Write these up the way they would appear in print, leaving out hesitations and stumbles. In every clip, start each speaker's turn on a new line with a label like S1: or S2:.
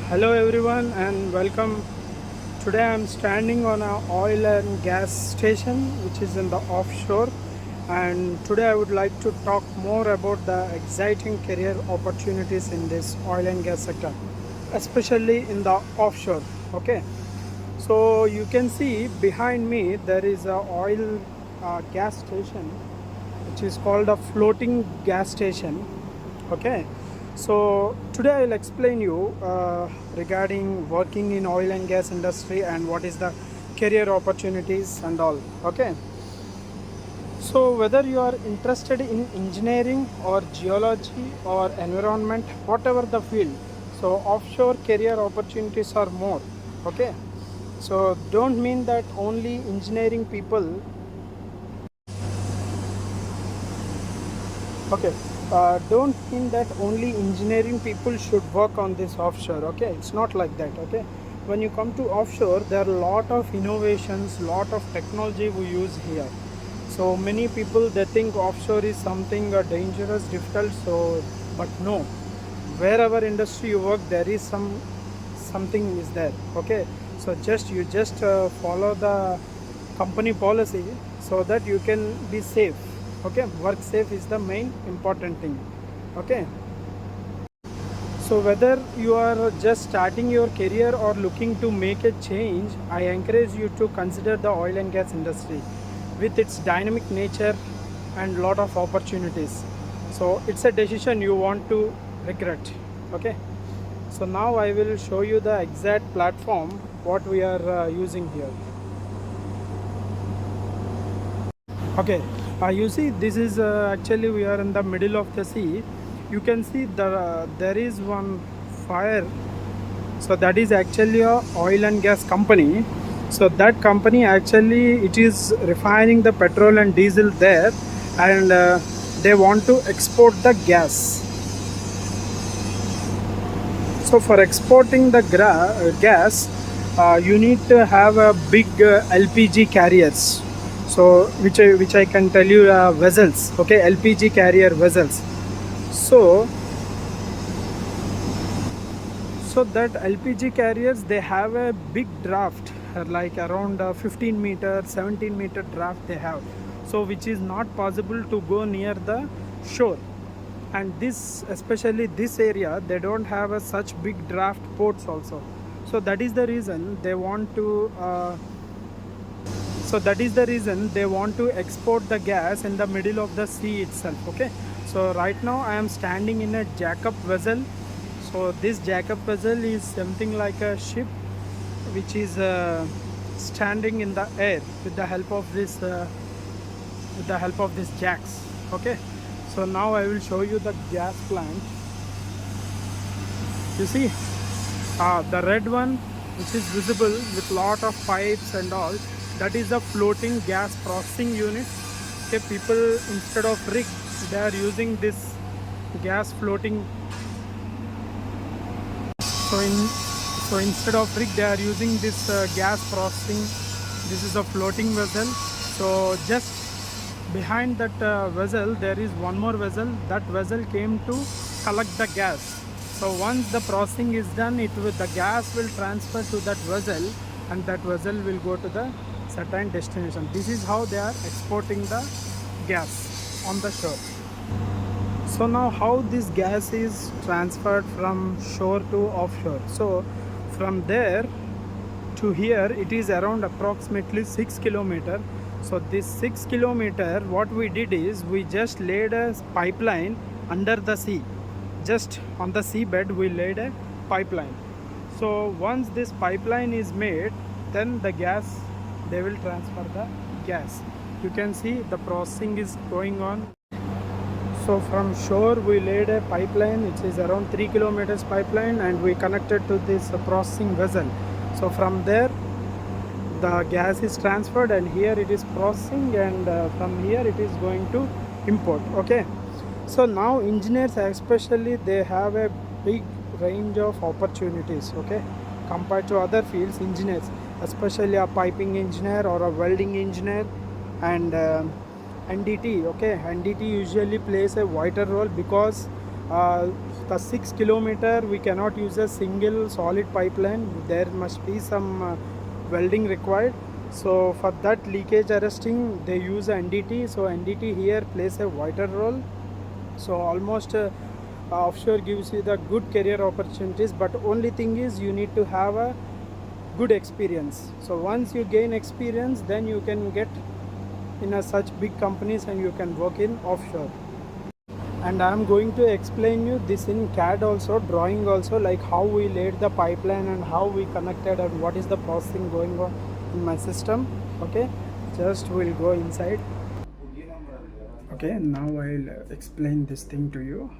S1: Hello everyone and welcome. Today I am standing on a oil and gas station which is in the offshore, and today I would like to talk more about the exciting career opportunities in this oil and gas sector, especially in the offshore. Okay, so you can see behind me there is a oil gas station which is called a floating gas station. Okay, so today I'll explain you regarding working in oil and gas industry and what is the career opportunities and all. Okay, so whether you are interested in engineering or geology or environment, whatever the field, so offshore career opportunities are more. Okay, so don't mean that only engineering people. Okay, don't mean that only engineering people should work on this offshore. Okay, it's not like that. Okay, when you come to offshore, there are a lot of innovations, lot of technology we use here. So many people they think offshore is something dangerous, difficult. So, but no, wherever industry you work, there is something is there. Okay, so just follow the company policy so that you can be safe. Okay, work safe is the main important thing. Okay, so whether you are just starting your career or looking to make a change, I encourage you to consider the oil and gas industry with its dynamic nature and lot of opportunities. So it's a decision you want to regret. Okay, so now I will show you the exact platform what we are using here. Okay, you see this is actually we are in the middle of the sea. You can see there is one fire. So that is actually a oil and gas company. So that company actually it is refining the petrol and diesel there, and they want to export the gas. So for exporting the gas, you need to have a big LPG carriers. So which I can tell you vessels. Okay, LPG carrier vessels. So that LPG carriers they have a big draft, like around 15 meter 17 meter draft they have, so which is not possible to go near the shore. And this especially this area they don't have a such big draft ports also. So that is the reason they want to export the gas in the middle of the sea itself. Okay, so right now I am standing in a jack-up vessel. So this jack-up vessel is something like a ship which is standing in the air with the help of this jacks. Okay, so now I will show you the gas plant. You see the red one which is visible with lot of pipes and all, that is a floating gas processing unit. Okay, people instead of rig they are using this gas floating. So instead of rig they are using this gas processing. This is a floating vessel. So just behind that vessel there is one more vessel. That vessel came to collect the gas. So once the processing is done, the gas will transfer to that vessel, and that vessel will go to the certain destination. This is how they are exporting the gas on the shore. So now how this gas is transferred from shore to offshore. So from there to here it is around approximately 6 kilometer. So this 6 kilometer what we did is we just laid a pipeline under the sea. Just on the seabed we laid a pipeline. So once this pipeline is made, then the gas they will transfer the gas. You can see the processing is going on. So from shore we laid a pipeline which is around 3 kilometers pipeline, and we connected to this processing vessel. So from there the gas is transferred, and here it is processing, and from here it is going to import. Okay, so now engineers especially they have a big range of opportunities. Okay, compared to other fields, engineers especially a piping engineer or a welding engineer and NDT. Okay, NDT usually plays a vital role because the 6 kilometer we cannot use a single solid pipeline. There must be some welding required. So for that leakage arresting they use NDT. So NDT here plays a vital role. So almost offshore gives you the good career opportunities, but only thing is you need to have a good experience. So once you gain experience, then you can get in such big companies and you can work in offshore. And I am going to explain you this in CAD also, drawing also, like how we laid the pipeline and how we connected and what is the processing going on in my system. Okay, just we'll go inside. Okay, now I'll explain this thing to you.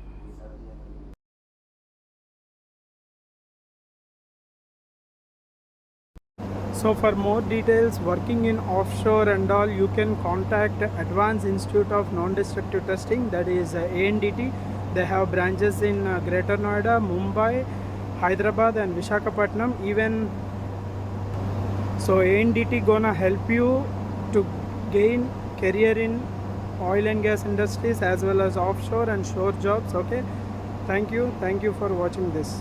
S1: So for more details, working in offshore and all, you can contact Advanced Institute of Non-Destructive Testing, that is ANDT. They have branches in Greater Noida, Mumbai, Hyderabad and Visakhapatnam. Even so, ANDT gonna help you to gain career in oil and gas industries as well as offshore and shore jobs. Okay, thank you for watching this.